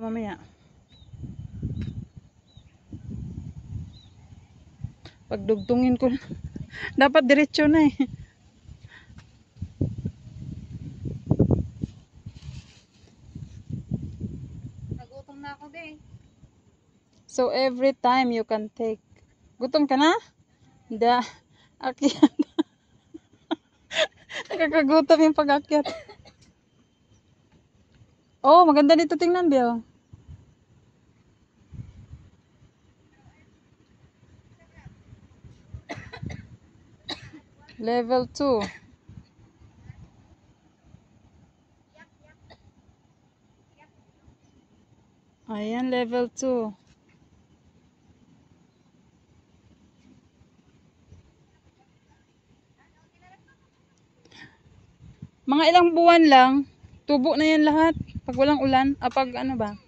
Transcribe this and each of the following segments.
mamaya. Pagdugtungin ko dapat diretso na eh. Nagutom na ako din. So every time you can take. Gutom ka na? Hindi. Akyat. Nakakagutom yung pag-akyat. Oh, maganda dito tingnan, Bill. Level 2. Ayan, level 2. Mga ilang buwan lang, tubo na yan lahat. Pag walang ulan, pag ano ba?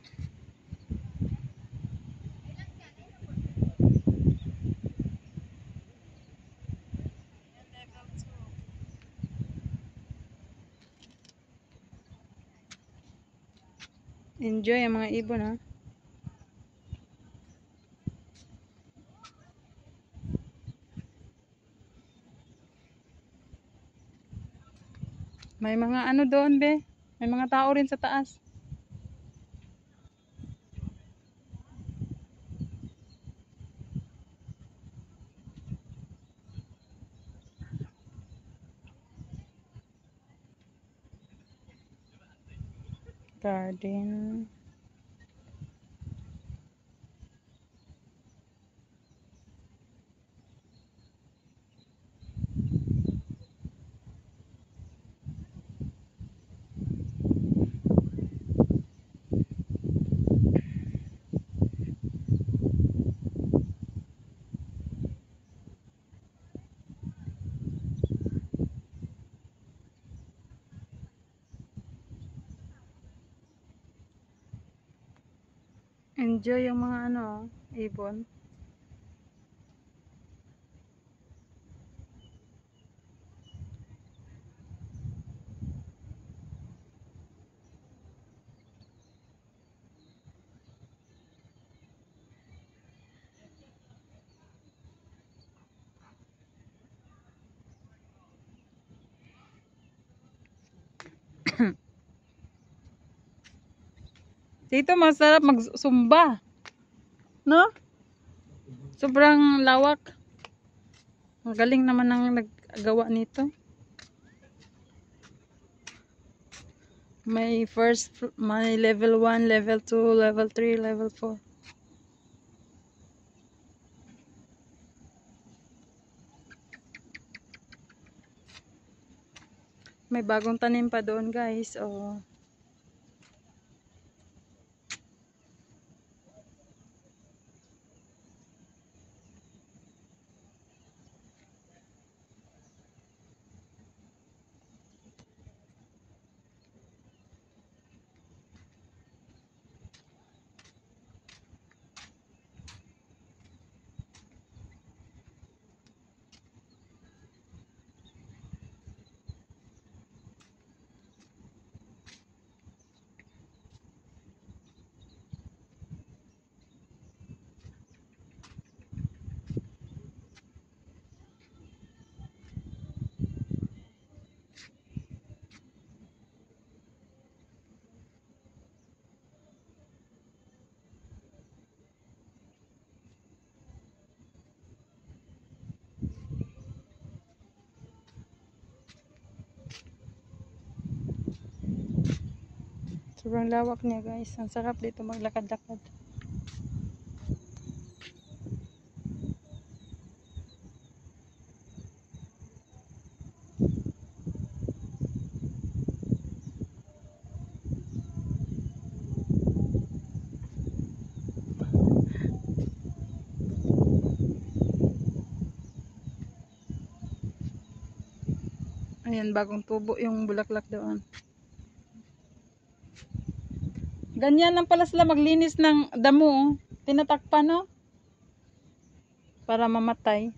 Enjoy ang mga ibon, ha. May mga ano doon, be. May mga tao rin sa taas. Garden. Enjoy yung mga ano, ibon. Dito masarap magsumba. No? Sobrang lawak. Magaling naman ang naggawa nito. May level 1, level 2, level 3, level 4. May bagong tanim pa doon, guys. Oh. Sobrang lawak niya, guys. Ang sarap dito maglakad-lakad. Ayan, bagong tubo yung bulaklak doon. Ganyan lang pala sila maglinis ng damo. Oh. Tinatakpan, no? Para mamatay.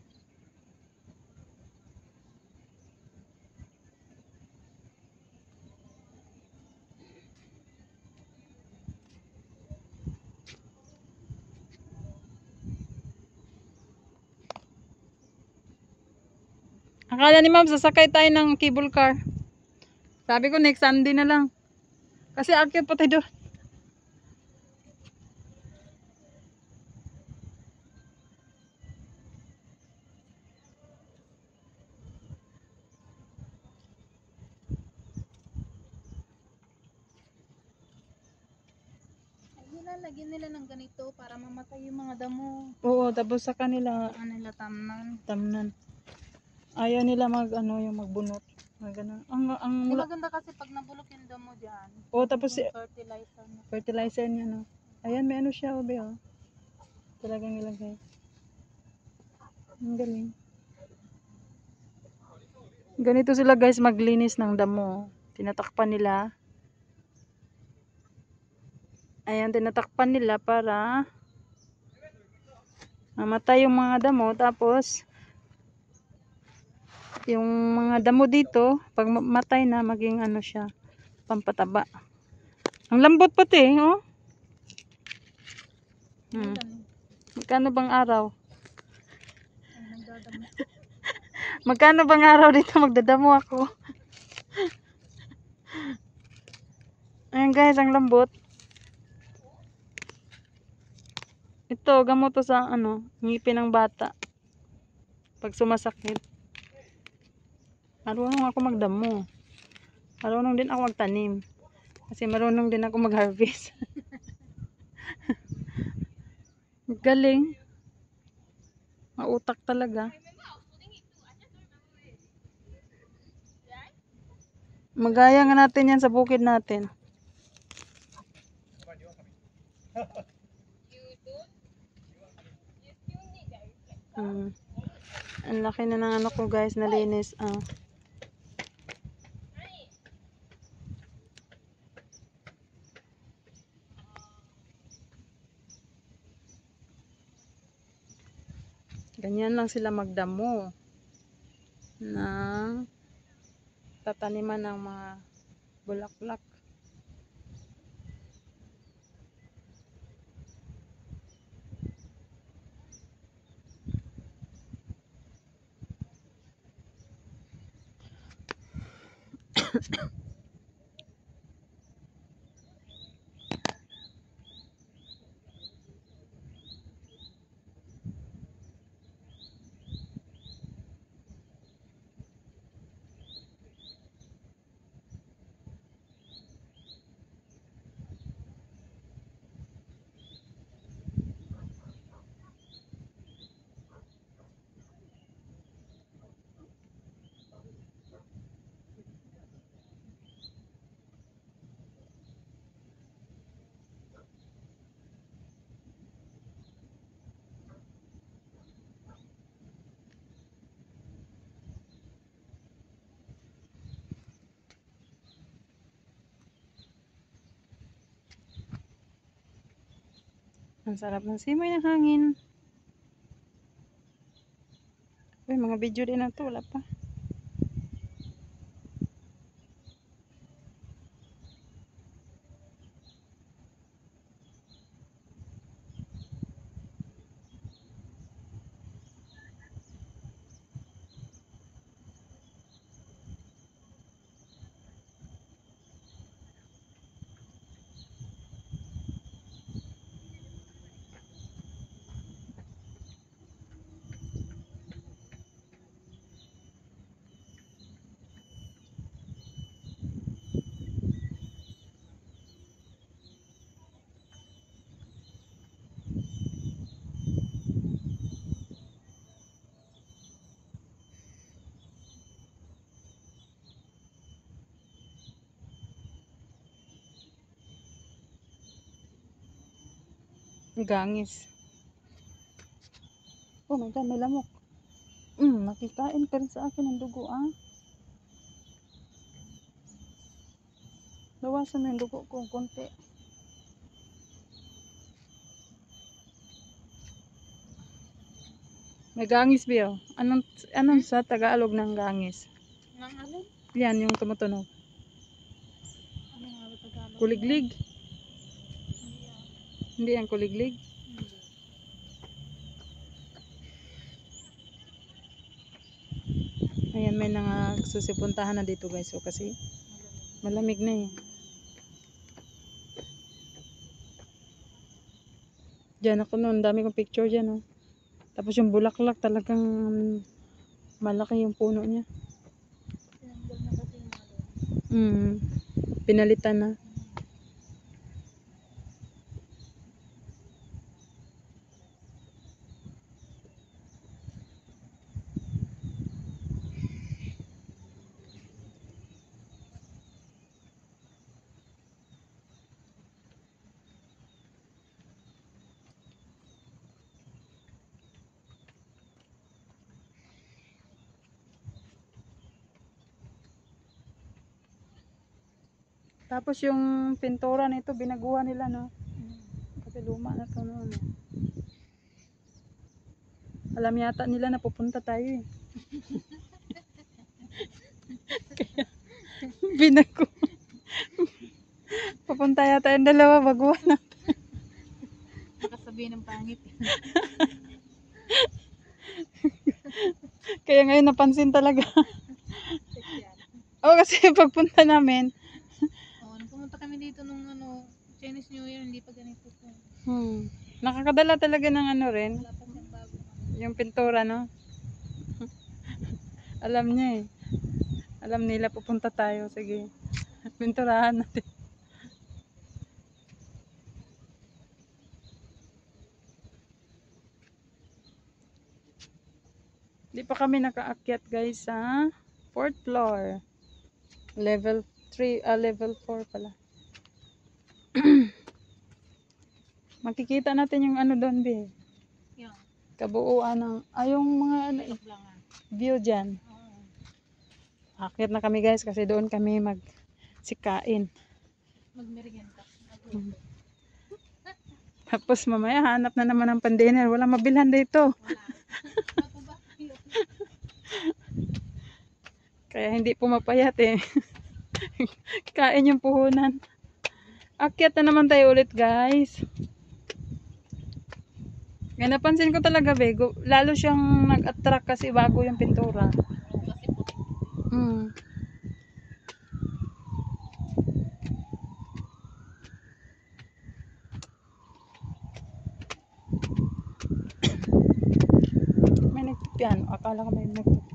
Akala ni ma'am, sasakay tayo ng cable car. Sabi ko, next Sunday na lang. Kasi akyat pa tayo doon. Ay, nilalagyan nila ng ganito para mamatay yung mga damo. Oo, tapos sa kanila, Ano nila tamnan. tamnan. Ayaw nila yung magbunot. Ganun. Ang Di maganda kasi pag nabulok yung damo dyan. oh, tapos Yung fertilizer na. fertilizer niya, no. Ayan, may ano siya, obe, oh. Talagang ilagay. Ang galing. Ganito sila guys maglinis ng damo. Tinatakpan nila. Ayan, tinatakpan nila para mamatay yung mga damo. Tapos, yung mga damo dito, pag matay na, maging ano siya, pampataba. Ang lambot pati, oh. Magkano bang araw? Ay, nagdadamo. Magkano bang araw dito magdadamo ako? Ayan guys, ang lambot. Ito, gamot to sa ngipin ng bata. Pag sumasakit. Marunong ako magdamo. Marunong din ako magtanim. Kasi marunong din ako mag-harvest. Galing. Mautak talaga. Magaya nga natin yan sa bukid natin. Ang laki na ng ano ko guys, nalinis. Ganyan lang sila magdamo ng tataniman ng mga bulaklak. Ang sarap ng simoy ng hangin. Uy, mga video din na to, wala pa. Gangis. Oh my God, may lamok. Nakikain pa rin sa akin ang dugo, Bawasan mo yung dugo ko, konti. May gangis ba? Anong sa Tagalog ng gangis? Nang alin? Yan, yung tumutunog. Ano nga ba Tagalog? Kuliglig. Hindi ah. Hindi yan kuliglig. Hindi. Ayan, magsusipuntahan na dito guys. So kasi malamig na eh. Diyan ako noon, dami kong picture dyan oh. Tapos yung bulaklak talagang malaki yung puno niya. Tinanggal na kasi yung mga doon. Pinalitan na. Tapos yung pintura nito binaguhan nila no. Kasi luma na to noon. Alam yata nila na pupunta tayo eh. Kaya binago. Pupunta yata yung dalawa baguhan na. Nakasabihin ng pangit. Kaya ngayon napansin talaga. Yan. Oo kasi pagpunta namin. Oh, nung pumunta kami dito nung Chinese New Year, hindi pa ganito po. Nakakadala talaga ng ano rin. Wala pa siyang bago. Yung pintura no. Alam niya eh. Alam nila pupunta tayo. Sige. Pinturahan natin. Di pa kami nakaakyat guys sa 4th floor. Level 3, level 4 pala. Makikita natin yung ano doon, be. Yan. Kabuuan ng, yung mga ano, Tulog lang ah. view dyan. Oo. Akyat na kami guys kasi doon kami magsikain. Magmerienda. Tapos mamaya hanap na naman ng pandiner. Wala mabilhan dito. Wala. Mataba yun. Kaya hindi pumapayat eh. Kain yung puhunan. Akyat na naman tayo ulit guys. Kaya napansin ko talaga bego. Lalo siyang nag-attract kasi bago yung pintura. Kasi puti. May nagpipiano. Akala ko may nagpipiano.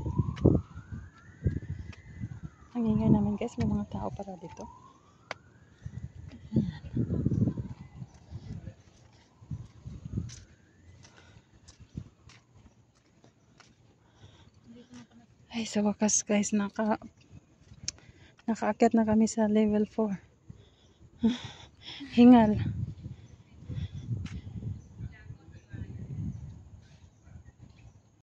Ang ingay namin guys. May mga tao para dito. Ay sa wakas guys. Nakaakyat na kami sa level 4. Hingal.